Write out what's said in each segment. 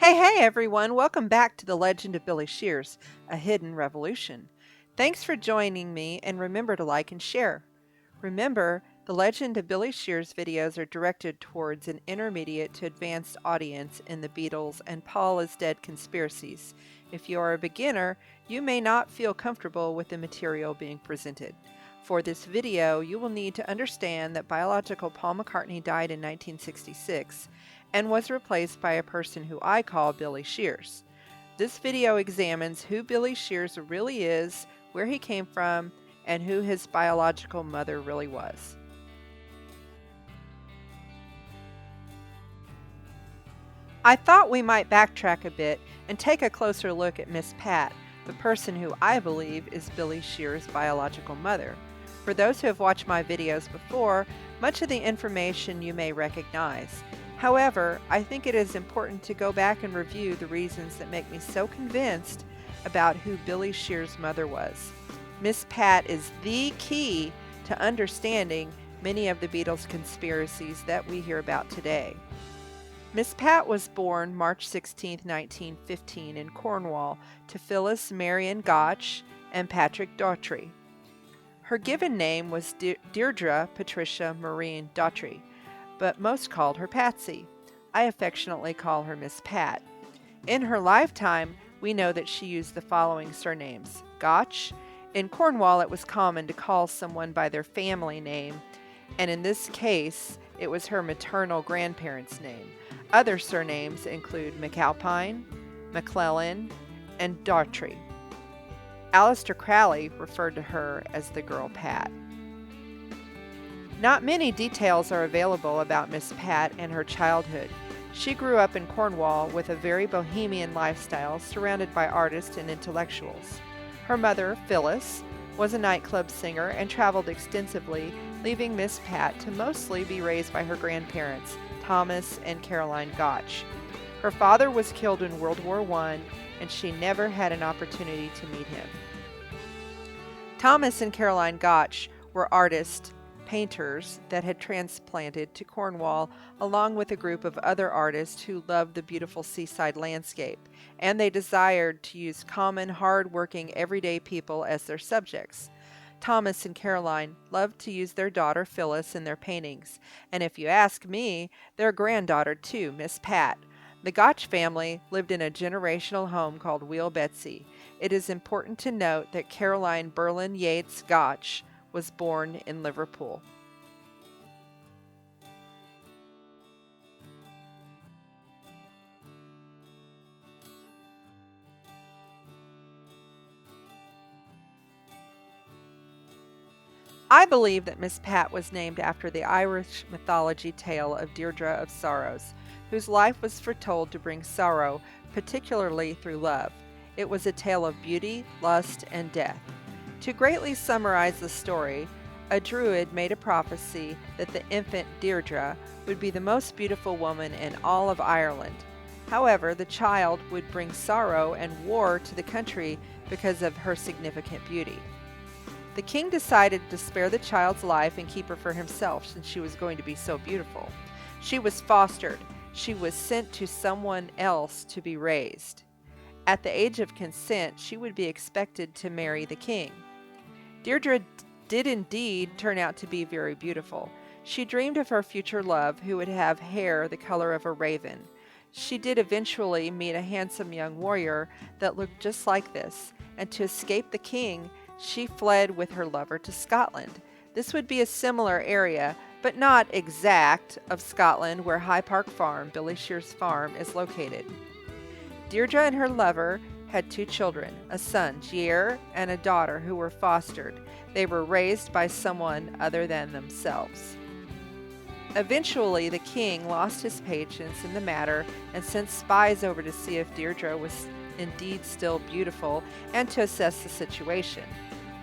Hey everyone, welcome back to the Legend of Billy Shears, a hidden revolution. Thanks for joining me and remember to like and share. Remember, the Legend of Billy Shears videos are directed towards an intermediate to advanced audience in the Beatles and Paul is Dead conspiracies. If you are a beginner, you may not feel comfortable with the material being presented. For this video, you will need to understand that biological Paul McCartney died in 1966 and was replaced by a person who I call Billy Shears. This video examines who Billy Shears really is, where he came from, and who his biological mother really was. I thought we might backtrack a bit and take a closer look at Miss Pat, the person who I believe is Billy Shears' biological mother. For those who have watched my videos before, much of the information you may recognize. However, I think it is important to go back and review the reasons that make me so convinced about who Billy Shears' mother was. Miss Pat is the key to understanding many of the Beatles conspiracies that we hear about today. Miss Pat was born March 16, 1915 in Cornwall to Phyllis Marion Gotch and Patrick Daughtry. Her given name was Deirdre Patricia Marine Daughtry, but most called her Patsy. I affectionately call her Miss Pat. In her lifetime, we know that she used the following surnames. Gotch. In Cornwall, it was common to call someone by their family name, and in this case, it was her maternal grandparents' name. Other surnames include McAlpine, McClellan, and Daughtry. Aleister Crowley referred to her as the girl Pat. Not many details are available about Miss Pat and her childhood. She grew up in Cornwall with a very bohemian lifestyle surrounded by artists and intellectuals. Her mother, Phyllis, was a nightclub singer and traveled extensively, leaving Miss Pat to mostly be raised by her grandparents, Thomas and Caroline Gotch. Her father was killed in World War I, and she never had an opportunity to meet him. Thomas and Caroline Gotch were artists, painters that had transplanted to Cornwall along with a group of other artists who loved the beautiful seaside landscape, and they desired to use common, hard-working, everyday people as their subjects. Thomas and Caroline loved to use their daughter Phyllis in their paintings, and if you ask me, their granddaughter too, Miss Pat. The Gotch family lived in a generational home called Wheel Betsy. It is important to note that Caroline Berlin Yates Gotch was born in Liverpool. I believe that Miss Pat was named after the Irish mythology tale of Deirdre of Sorrows, whose life was foretold to bring sorrow, particularly through love. It was a tale of beauty, lust, and death. To greatly summarize the story, a druid made a prophecy that the infant Deirdre would be the most beautiful woman in all of Ireland. However, the child would bring sorrow and war to the country because of her significant beauty. The king decided to spare the child's life and keep her for himself since she was going to be so beautiful. She was fostered. She was sent to someone else to be raised. At the age of consent, she would be expected to marry the king. Deirdre did indeed turn out to be very beautiful. She dreamed of her future love, who would have hair the color of a raven. She did eventually meet a handsome young warrior that looked just like this, and to escape the king, she fled with her lover to Scotland. This would be a similar area, but not exact, of Scotland where High Park Farm, Billy Shears' farm, is located. Deirdre and her lover had two children, a son, Jair, and a daughter who were fostered. They were raised by someone other than themselves. Eventually, the king lost his patience in the matter and sent spies over to see if Deirdre was indeed still beautiful and to assess the situation.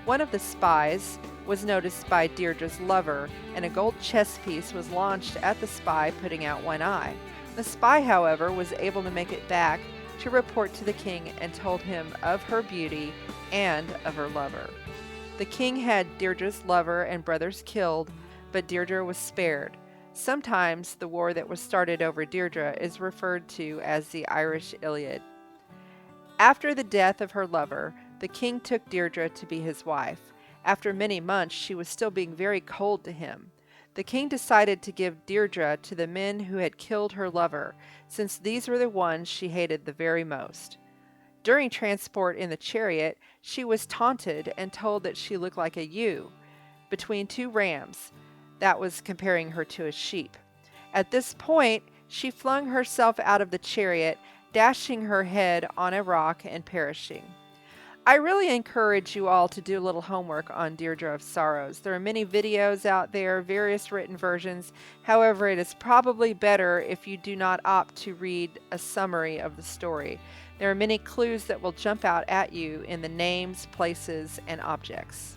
One of the spies was noticed by Deirdre's lover, and a gold chess piece was launched at the spy, putting out one eye. The spy, however, was able to make it back to report to the king and told him of her beauty and of her lover. The king had Deirdre's lover and brothers killed, but Deirdre was spared. Sometimes the war that was started over Deirdre is referred to as the Irish Iliad. After the death of her lover, the king took Deirdre to be his wife. After many months, she was still being very cold to him. The king decided to give Deirdre to the men who had killed her lover, since these were the ones she hated the very most. During transport in the chariot, she was taunted and told that she looked like a ewe between two rams. That was comparing her to a sheep. At this point, she flung herself out of the chariot, dashing her head on a rock and perishing. I really encourage you all to do a little homework on Deirdre of Sorrows. There are many videos out there, various written versions. However, it is probably better if you do not opt to read a summary of the story. There are many clues that will jump out at you in the names, places, and objects.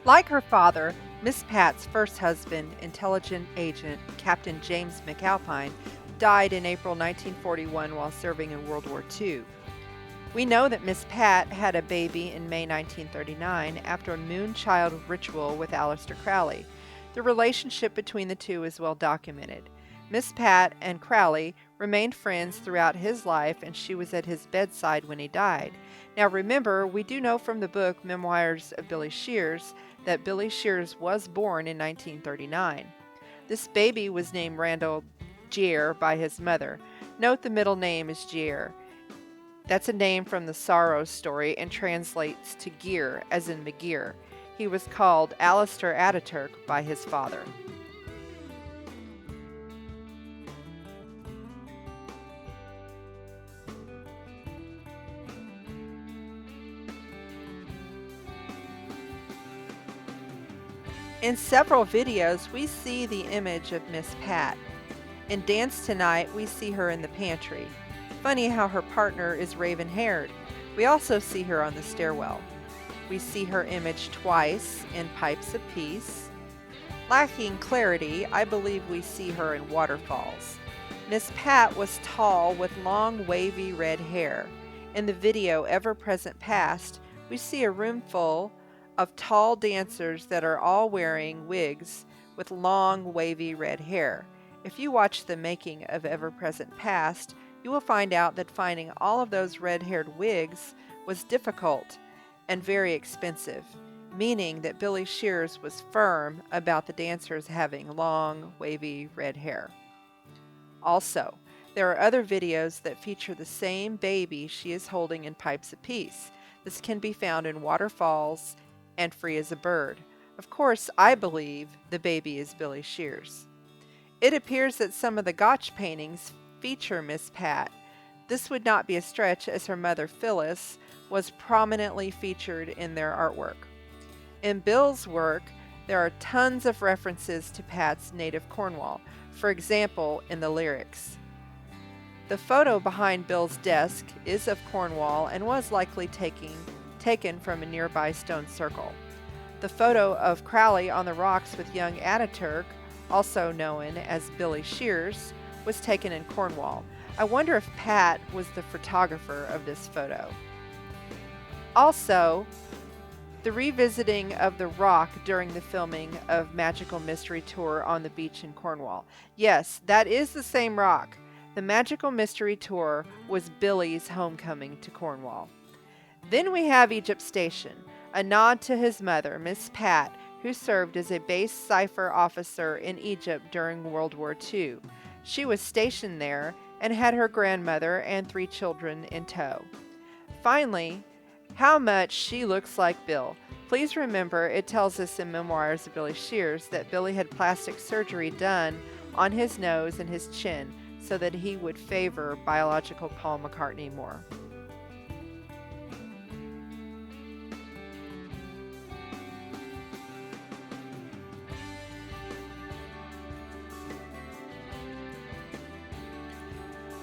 Like her father, Miss Pat's first husband, intelligence agent Captain James McAlpine, died in April 1941 while serving in World War II. We know that Miss Pat had a baby in May 1939 after a moonchild ritual with Aleister Crowley. The relationship between the two is well documented. Miss Pat and Crowley remained friends throughout his life, and she was at his bedside when he died. Now remember, we do know from the book Memoirs of Billy Shears that Billy Shears was born in 1939. This baby was named Randall Jeer by his mother. Note the middle name is Jeer. That's a name from the Sorrows story and translates to gear, as in McGear. He was called Alistair Ataturk by his father. In several videos, we see the image of Miss Pat. In Dance Tonight, we see her in the pantry. Funny how her partner is raven-haired. We also see her on the stairwell. We see her image twice in Pipes of Peace. Lacking clarity, I believe we see her in Waterfalls. Miss Pat was tall with long, wavy red hair. In the video Ever Present Past, we see a room full of tall dancers that are all wearing wigs with long, wavy red hair. If you watch the making of Ever Present Past, you will find out that finding all of those red-haired wigs was difficult and very expensive, meaning that Billy Shears was firm about the dancers having long, wavy red hair. Also, there are other videos that feature the same baby she is holding in Pipes of Peace. This can be found in Waterfalls and Free as a Bird. Of course, I believe the baby is Billy Shears. It appears that some of the Gotch paintings feature Miss Pat. This would not be a stretch, as her mother Phyllis was prominently featured in their artwork. In Bill's work, there are tons of references to Pat's native Cornwall, for example, in the lyrics. The photo behind Bill's desk is of Cornwall and was likely taken from a nearby stone circle. The photo of Crowley on the rocks with young Ataturk, also known as Billy Shears, was taken in Cornwall. I wonder if Pat was the photographer of this photo. Also, the revisiting of the rock during the filming of Magical Mystery Tour on the beach in Cornwall. Yes, that is the same rock. The Magical Mystery Tour was Billy's homecoming to Cornwall. Then we have Egypt Station, a nod to his mother, Miss Pat, who served as a base cipher officer in Egypt during World War II. She was stationed there and had her grandmother and 3 children in tow. Finally, how much she looks like Bill. Please remember, it tells us in Memoirs of Billy Shears that Billy had plastic surgery done on his nose and his chin so that he would favor biological Paul McCartney more.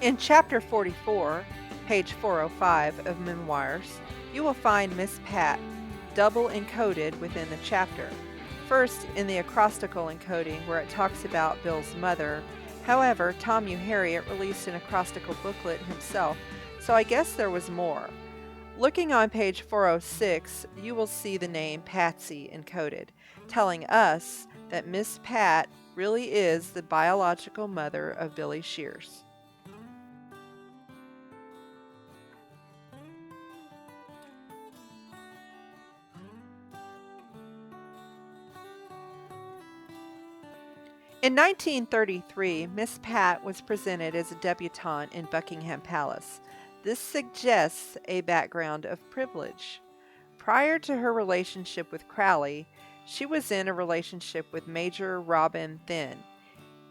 In Chapter 44, page 405 of Memoirs, you will find Miss Pat double encoded within the chapter. First, in the acrostical encoding where it talks about Bill's mother, However, Tom Harriet released an acrostical booklet himself, so I guess there was more. Looking on page 406, you will see the name Patsy encoded, telling us that Miss Pat really is the biological mother of Billy Shears. In 1933, Miss Pat was presented as a debutante in Buckingham Palace. This suggests a background of privilege. Prior to her relationship with Crowley, she was in a relationship with Major Robin Thynne.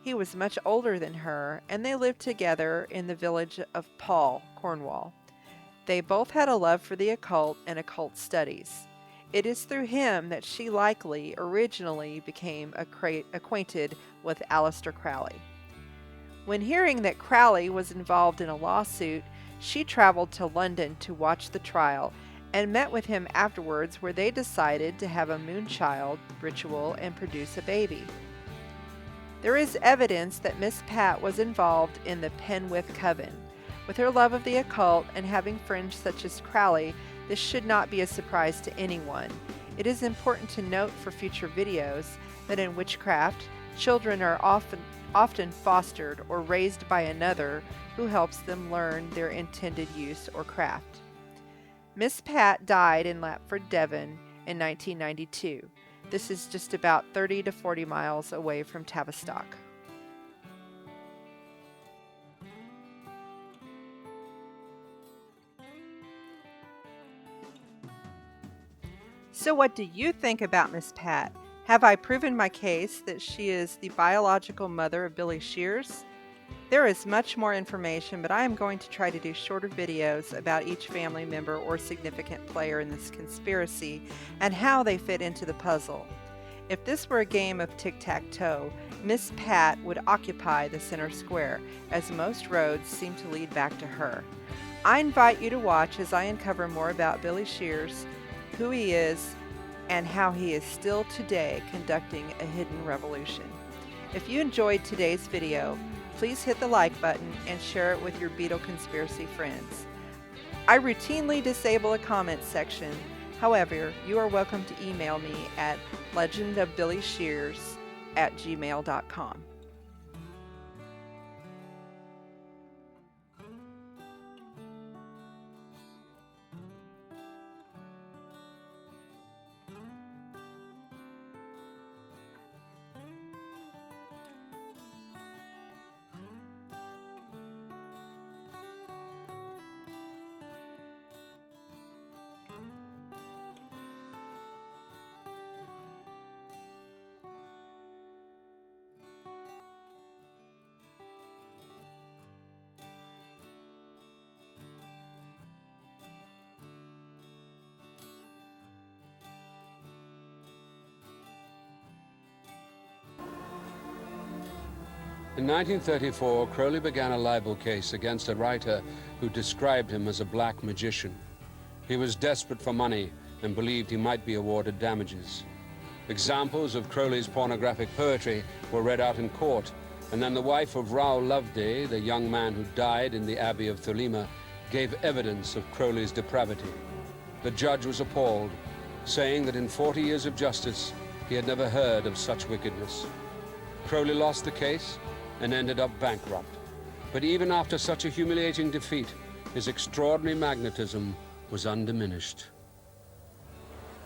He was much older than her, and they lived together in the village of Paul, Cornwall. They both had a love for the occult and occult studies. It is through him that she likely originally became acquainted with Aleister Crowley. When hearing that Crowley was involved in a lawsuit, she traveled to London to watch the trial and met with him afterwards, where they decided to have a moonchild ritual and produce a baby. There is evidence that Miss Pat was involved in the Penwith Coven. With her love of the occult and having friends such as Crowley, this should not be a surprise to anyone. It is important to note for future videos that in witchcraft, children are often fostered or raised by another who helps them learn their intended use or craft. Miss Pat died in Lapford, Devon in 1992. This is just about 30 to 40 miles away from Tavistock. So what do you think about Miss Pat? Have I proven my case that she is the biological mother of Billy Shears? There is much more information, but I am going to try to do shorter videos about each family member or significant player in this conspiracy and how they fit into the puzzle. If this were a game of tic-tac-toe, Miss Pat would occupy the center square, as most roads seem to lead back to her. I invite you to watch as I uncover more about Billy Shears, who he is, and how he is still today conducting a hidden revolution. If you enjoyed today's video, please hit the like button and share it with your Beatle conspiracy friends. I routinely disable a comment section. However, you are welcome to email me at legendofbillyshears@gmail.com. In 1934, Crowley began a libel case against a writer who described him as a black magician. He was desperate for money and believed he might be awarded damages. Examples of Crowley's pornographic poetry were read out in court, and then the wife of Raoul Loveday, the young man who died in the Abbey of Thelema, gave evidence of Crowley's depravity. The judge was appalled, saying that in 40 years of justice, he had never heard of such wickedness. Crowley lost the case and ended up bankrupt. But even after such a humiliating defeat, his extraordinary magnetism was undiminished.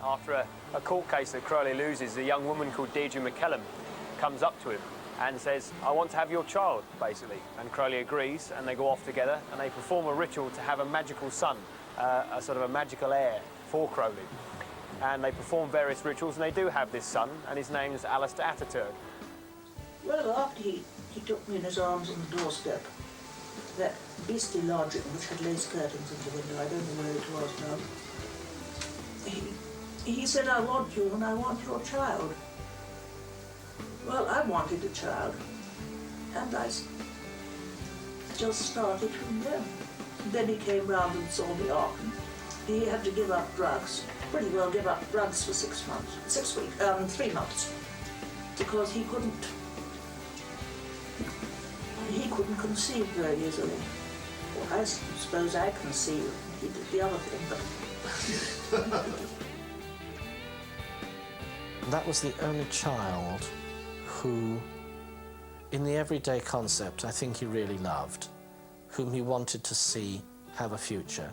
After a court case that Crowley loses, a young woman called Deirdre McKellum comes up to him and says, "I want to have your child," basically. And Crowley agrees, and they go off together, and they perform a ritual to have a magical son, a sort of a magical heir for Crowley. And they perform various rituals, and they do have this son, and his name is Aleister Ataturk. Well, after he took me in his arms on the doorstep, that beastly lodging which had lace curtains in the window, I don't know where it was now, he said, "I want you and I want your child." Well, I wanted a child, and I just started from then. Then he came round and saw me off, and he had to give up drugs, pretty well give up drugs for 3 months, because he couldn't couldn't conceive very easily. Well, I suppose I conceived. He did the other thing, but... That was the only child who, in the everyday concept, I think he really loved, whom he wanted to see have a future.